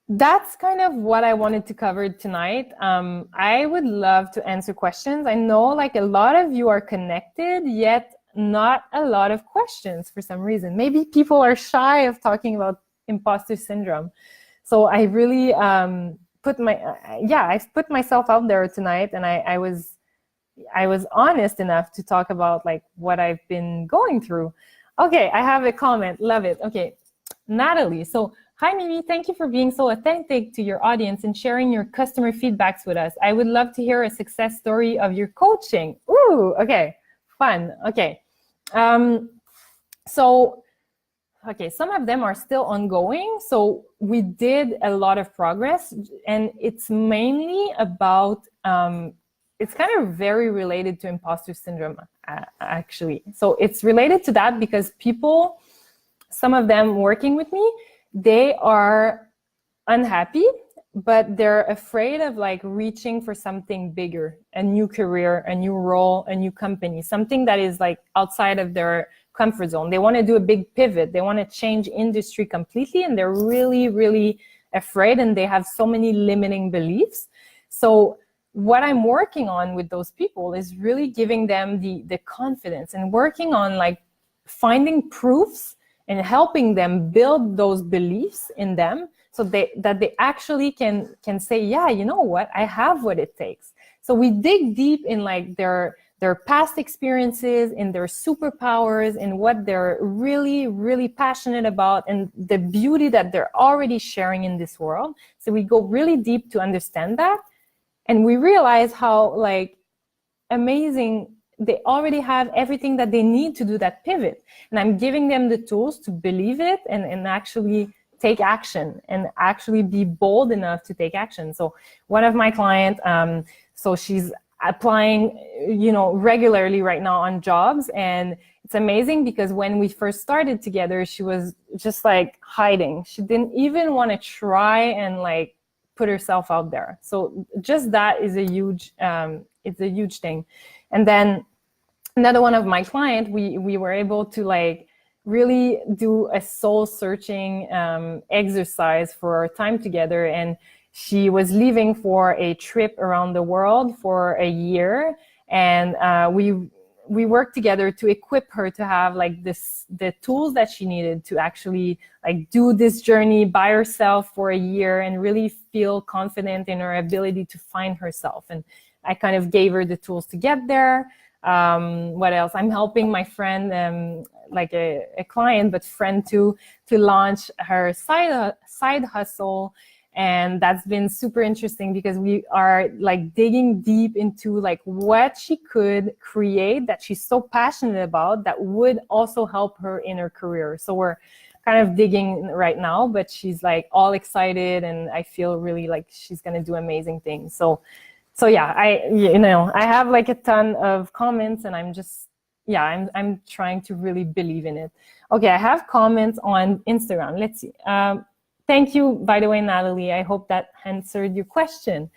that's kind of what I wanted to cover tonight. I would love to answer questions. I know like a lot of you are connected, yet not a lot of questions for some reason. Maybe people are shy of talking about imposter syndrome. So I really I've put myself out there tonight, and I was honest enough to talk about like what I've been going through. Okay, I have a comment. Love it. Okay, Natalie. So, hi, Mimi. Thank you for being so authentic to your audience and sharing your customer feedbacks with us. I would love to hear a success story of your coaching. Ooh, okay, fun. Okay, okay, some of them are still ongoing. So we did a lot of progress, and it's mainly about, it's kind of very related to imposter syndrome, actually. So it's related to that because people, some of them working with me, they are unhappy, but they're afraid of like reaching for something bigger, a new career, a new role, a new company, something that is like outside of their comfort zone. They want to do a big pivot. They want to change industry completely, and they're really, really afraid, and they have so many limiting beliefs. So what I'm working on with those people is really giving them the confidence and working on like finding proofs and helping them build those beliefs in them, so that they actually can say, yeah, you know what, I have what it takes. So we dig deep in like their past experiences, in their superpowers, in what they're really, really passionate about, and the beauty that they're already sharing in this world. So we go really deep to understand that. And we realize how like amazing they already have everything that they need to do that pivot. And I'm giving them the tools to believe it and actually take action and actually be bold enough to take action. So one of my clients, so she's applying, you know, regularly right now on jobs. And it's amazing because when we first started together, she was just like hiding. She didn't even want to try and like put herself out there. So just that is a huge, it's a huge thing. And then another one of my clients, we were able to like really do a soul searching exercise for our time together. And she was leaving for a trip around the world for a year. And we worked together to equip her to have like the tools that she needed to actually like do this journey by herself for a year and really feel confident in her ability to find herself. And I kind of gave her the tools to get there. What else? I'm helping my friend, like a client, but friend too, to launch her side hustle. And that's been super interesting because we are like digging deep into like what she could create that she's so passionate about that would also help her in her career. So we're kind of digging right now, but she's like all excited and I feel really like she's going to do amazing things. So yeah, I have like a ton of comments and I'm just, yeah, I'm trying to really believe in it. Okay, I have comments on Instagram. Let's see. Thank you, by the way, Natalie. I hope that answered your question.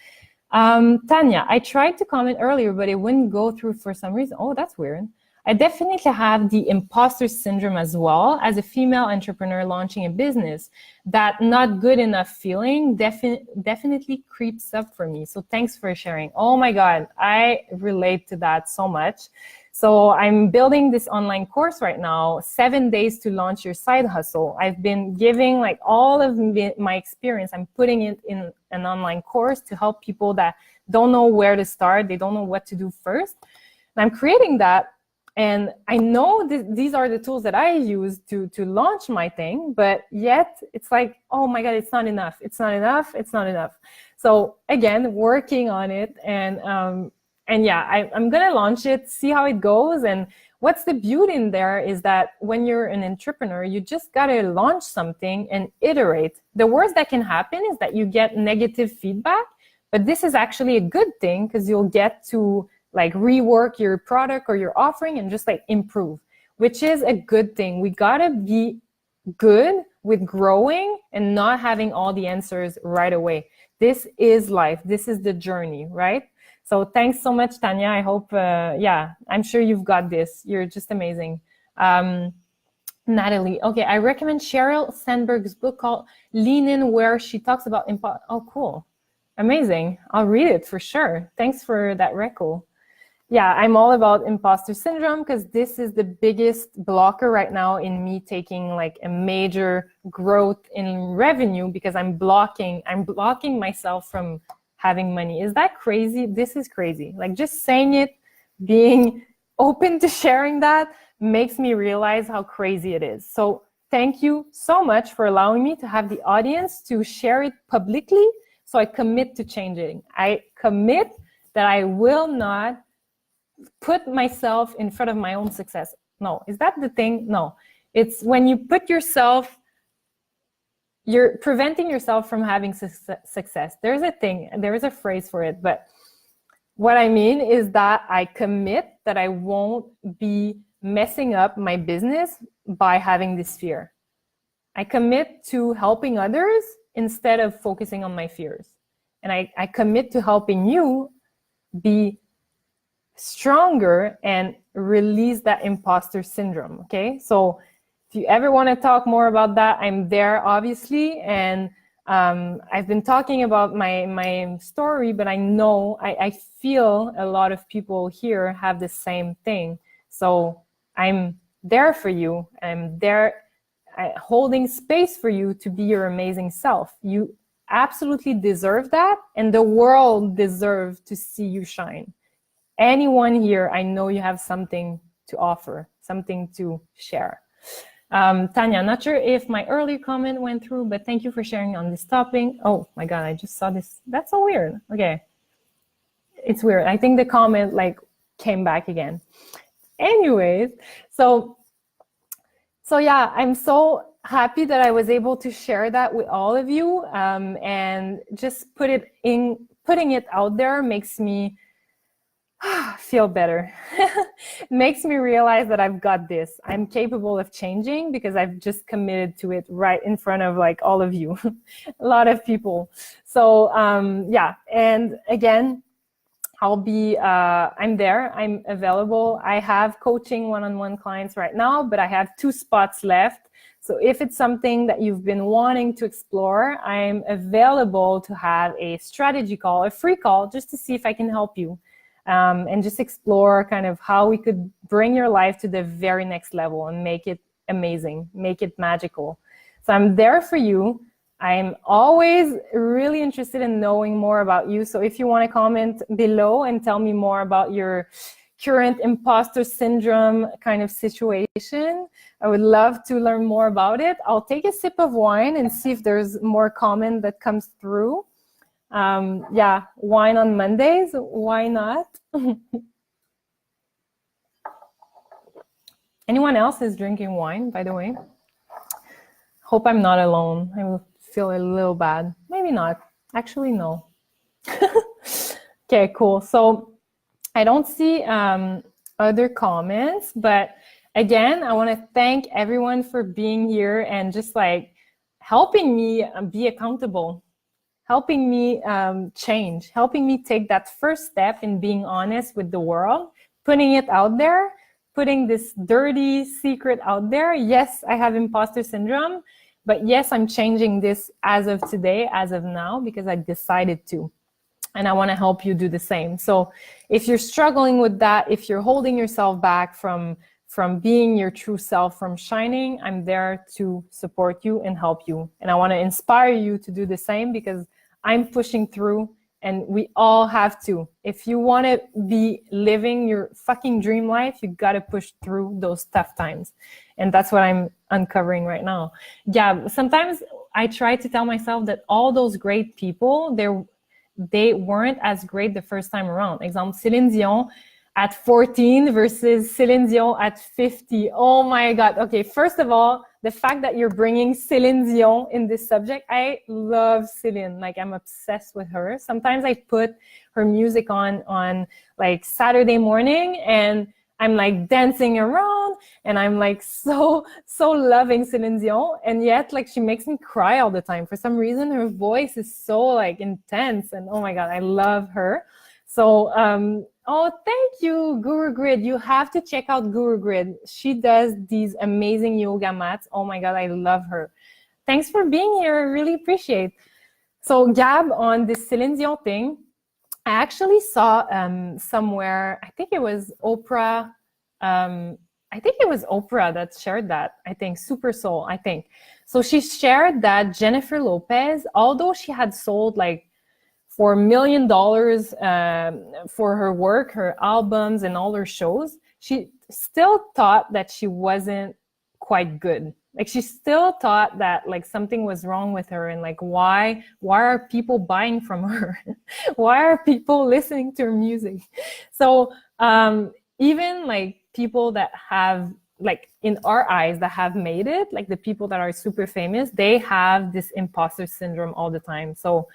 Tanya, I tried to comment earlier, but it wouldn't go through for some reason. Oh, that's weird. I definitely have the imposter syndrome as well. As a female entrepreneur launching a business, that not good enough feeling definitely creeps up for me. So thanks for sharing. Oh my God, I relate to that so much. So I'm building this online course right now, 7 days to launch your side hustle. I've been giving like all of my experience. I'm putting it in an online course to help people that don't know where to start. They don't know what to do first. And I'm creating that. And I know these are the tools that I use to launch my thing, but yet it's like, oh my God, it's not enough. It's not enough. It's not enough. So again, working on it. And yeah, I'm going to launch it, see how it goes. And what's the beauty in there is that when you're an entrepreneur, you just got to launch something and iterate. The worst that can happen is that you get negative feedback, but this is actually a good thing because you'll get to like rework your product or your offering and just like improve, which is a good thing. We got to be good with growing and not having all the answers right away. This is life. This is the journey, right? So thanks so much, Tanya. I hope, yeah, I'm sure you've got this. You're just amazing. Natalie, okay, I recommend Sheryl Sandberg's book called Lean In, where she talks about, oh, cool. Amazing. I'll read it for sure. Thanks for that reco. Yeah, I'm all about imposter syndrome because this is the biggest blocker right now in me taking like a major growth in revenue because I'm blocking myself from having money. Is that crazy? This is crazy. Like just saying it, being open to sharing that makes me realize how crazy it is. So thank you so much for allowing me to have the audience to share it publicly. So I commit to changing. I commit that I will not put myself in front of my own success. No, is that the thing? No, it's when you put yourself, you're preventing yourself from having success. There's a thing, there is a phrase for it, but what I mean is that I commit that I won't be messing up my business by having this fear. I commit to helping others instead of focusing on my fears. And I commit to helping you be stronger and release that imposter syndrome, okay? So if you ever want to talk more about that, I'm there, obviously. And I've been talking about my story, but I know, I feel a lot of people here have the same thing. So I'm there for you. I'm there holding space for you to be your amazing self. You absolutely deserve that, and the world deserves to see you shine. Anyone here, I know you have something to offer, something to share. Tanya, not sure if my earlier comment went through, but thank you for sharing on this topic. Oh my God, I just saw this. That's so weird. Okay. It's weird. I think the comment like came back again. Anyways, so yeah, I'm so happy that I was able to share that with all of you, and just putting it out there makes me feel better. Makes me realize that I've got this. I'm capable of changing because I've just committed to it right in front of like all of you, a lot of people. So yeah, and again, I'll be, I'm there, I'm available. I have coaching one-on-one clients right now, but I have 2 spots left. So if it's something that you've been wanting to explore, I'm available to have a strategy call, a free call, just to see if I can help you. And just explore kind of how we could bring your life to the very next level and make it amazing, make it magical. So I'm there for you. I'm always really interested in knowing more about you. So if you want to comment below and tell me more about your current imposter syndrome kind of situation, I would love to learn more about it. I'll take a sip of wine and see if there's more comment that comes through. Yeah, wine on Mondays, why not? Anyone else is drinking wine, by the way? Hope I'm not alone. I will feel a little bad. Maybe not. Actually, no. Okay, cool. So I don't see other comments, but again, I want to thank everyone for being here and just like helping me be accountable, helping me change, helping me take that first step in being honest with the world, putting it out there, putting this dirty secret out there. Yes, I have imposter syndrome, but yes, I'm changing this as of today, as of now, because I decided to. And I want to help you do the same. So if you're struggling with that, if you're holding yourself back from being your true self, from shining, I'm there to support you and help you. And I want to inspire you to do the same because I'm pushing through, and we all have to. If you want to be living your fucking dream life, you got to push through those tough times. And that's what I'm uncovering right now. Yeah, sometimes I try to tell myself that all those great people, they weren't as great the first time around. Example, Céline Dion at 14 versus Céline Dion at 50. Oh my God. Okay, first of all, the fact that you're bringing Céline Dion in this subject, I love Céline. Like, I'm obsessed with her. Sometimes I put her music on like Saturday morning, and I'm like dancing around, and I'm like so loving Céline Dion, and yet like she makes me cry all the time. For some reason, her voice is so like intense, and oh my God, I love her. So, oh, thank you, Guru Grid. You have to check out Guru Grid. She does these amazing yoga mats. Oh my God, I love her. Thanks for being here. I really appreciate. So Gab, on this Céline Dion thing, I actually saw somewhere, I think it was Oprah. I think it was Oprah that shared that. I think Super Soul, I think. So she shared that Jennifer Lopez, although she had sold like for $1 million for her work, her albums, and all her shows, she still thought that she wasn't quite good. Like, she still thought that like something was wrong with her, and like why are people buying from her? Why are people listening to her music? So even like people that have, like in our eyes, that have made it, like the people that are super famous, they have this imposter syndrome all the time. So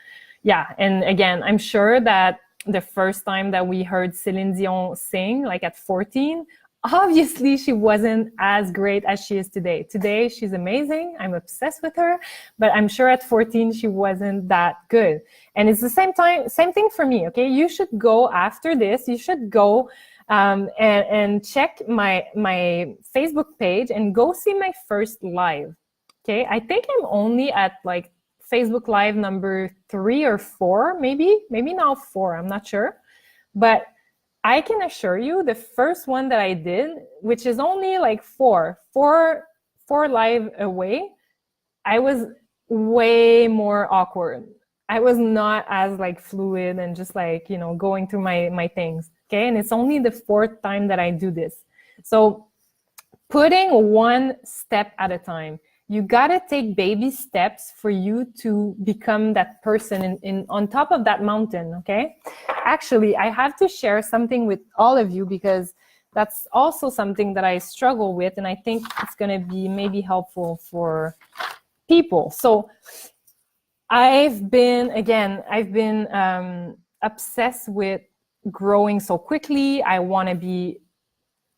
yeah, and again, I'm sure that the first time that we heard Céline Dion sing, like at 14, obviously she wasn't as great as she is today. Today, she's amazing. I'm obsessed with her, but I'm sure at 14, she wasn't that good. And it's the same thing for me, okay? You should go after this. You should go and check my Facebook page and go see my first live, okay? I think I'm only at like Facebook Live number 3 or 4, maybe now 4, I'm not sure. But I can assure you the first one that I did, which is only like four live away, I was way more awkward. I was not as like fluid and just like, you know, going through my things. Okay. And it's only the fourth time that I do this. So putting one step at a time. You gotta take baby steps for you to become that person in on top of that mountain, okay? Actually, I have to share something with all of you because that's also something that I struggle with, and I think it's gonna be maybe helpful for people. So I've been obsessed with growing so quickly. I wanna be,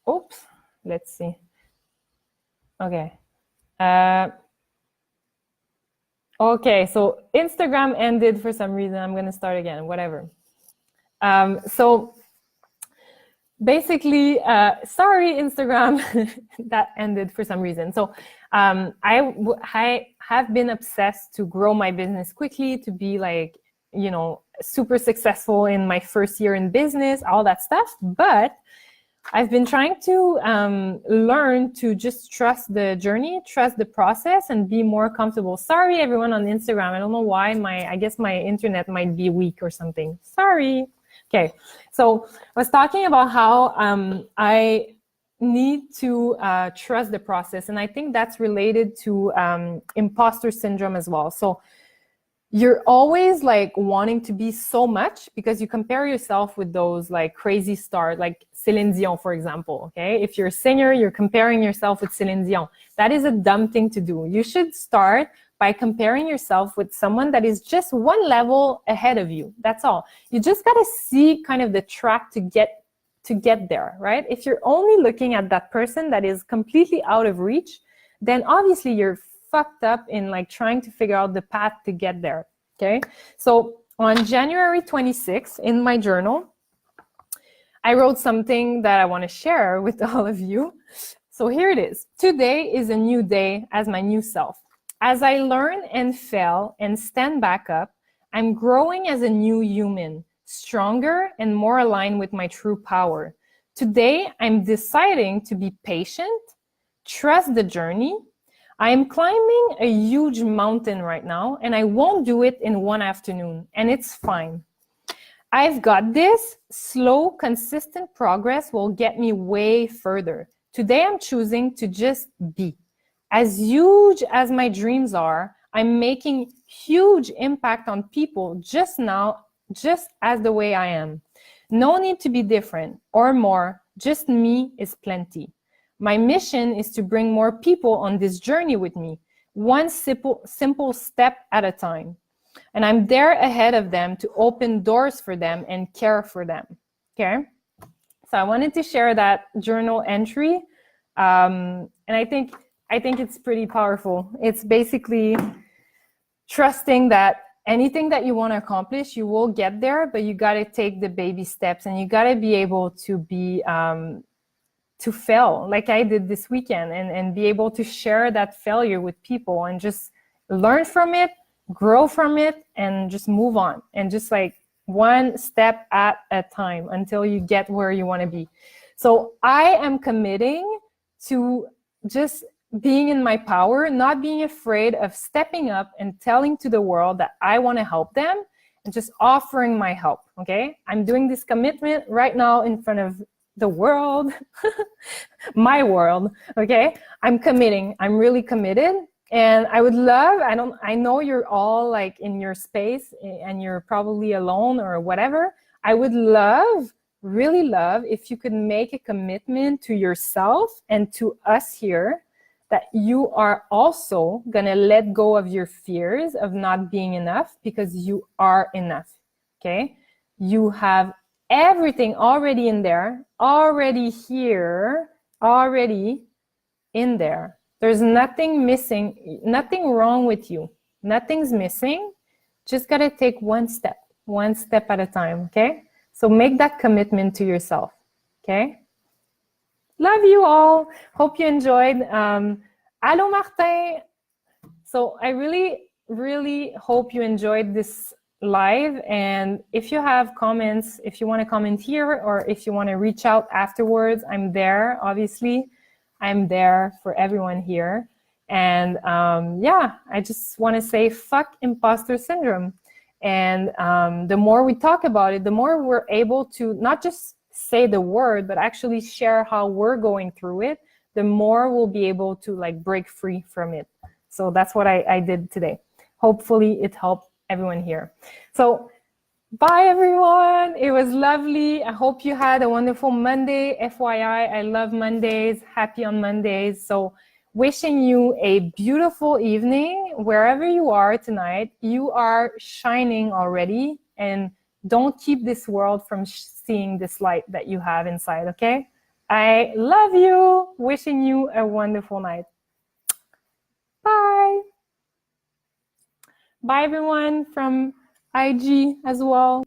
oops, let's see. Okay. Okay, so Instagram ended for some reason. I'm going to start again, whatever. So basically, sorry, Instagram, that ended for some reason. So I have been obsessed to grow my business quickly, to be like, you know, super successful in my first year in business, all that stuff. But I've been trying to learn to just trust the journey, trust the process, and be more comfortable. Sorry, everyone on Instagram. I don't know why I guess my internet might be weak or something. Sorry. Okay. So I was talking about how I need to trust the process. And I think that's related to imposter syndrome as well. So you're always like wanting to be so much because you compare yourself with those like crazy stars, like Céline Dion, for example. Okay, if you're a singer, you're comparing yourself with Céline Dion. That is a dumb thing to do. You should start by comparing yourself with someone that is just one level ahead of you. That's all. You just got to see kind of the track to get there, right? If you're only looking at that person that is completely out of reach, then obviously you're fucked up in like trying to figure out the path to get there. Okay, so on January 26th in my journal, I wrote something that I want to share with all of you. So here it is. Today is a new day as my new self. As I learn and fail and stand back up, I'm growing as a new human, stronger and more aligned with my true power. Today, I'm deciding to be patient, trust the journey. I am climbing a huge mountain right now, and I won't do it in one afternoon, and it's fine. I've got this. Slow, consistent progress will get me way further. Today, I'm choosing to just be. As huge as my dreams are, I'm making huge impact on people just now, just as the way I am. No need to be different or more, just me is plenty. My mission is to bring more people on this journey with me, one simple step at a time. And I'm there ahead of them to open doors for them and care for them, okay? So I wanted to share that journal entry. And I think it's pretty powerful. It's basically trusting that anything that you want to accomplish, you will get there, but you got to take the baby steps and you got to be able to be, to fail like I did this weekend and be able to share that failure with people and just learn from it, grow from it, and just move on. And just like one step at a time until you get where you want to be. So I am committing to just being in my power, not being afraid of stepping up and telling to the world that I want to help them and just offering my help, okay? I'm doing this commitment right now in front of the world, my world, okay? I'm committing, I'm really committed. And I would love, I know you're all like in your space and you're probably alone or whatever. I would love, really love if you could make a commitment to yourself and to us here that you are also gonna let go of your fears of not being enough because you are enough, okay? You have everything already in there, already here, already in there. There's nothing missing, nothing wrong with you. Nothing's missing. Just gotta take one step at a time, okay? So make that commitment to yourself, okay? Love you all. Hope you enjoyed. Hello, Martin. So I really, really hope you enjoyed this live. And if you have comments, if you want to comment here, or if you want to reach out afterwards, I'm there. Obviously, I'm there for everyone here. And yeah, I just want to say fuck imposter syndrome. And the more we talk about it, the more we're able to not just say the word, but actually share how we're going through it, the more we'll be able to like break free from it. So that's what I did today. Hopefully it helped everyone here. So bye everyone. It was lovely. I hope you had a wonderful Monday. FYI, I love Mondays. Happy on Mondays. So wishing you a beautiful evening wherever you are tonight. You are shining already, and don't keep this world from seeing this light that you have inside, okay? I love you. Wishing you a wonderful night. Bye. Bye everyone from IG as well.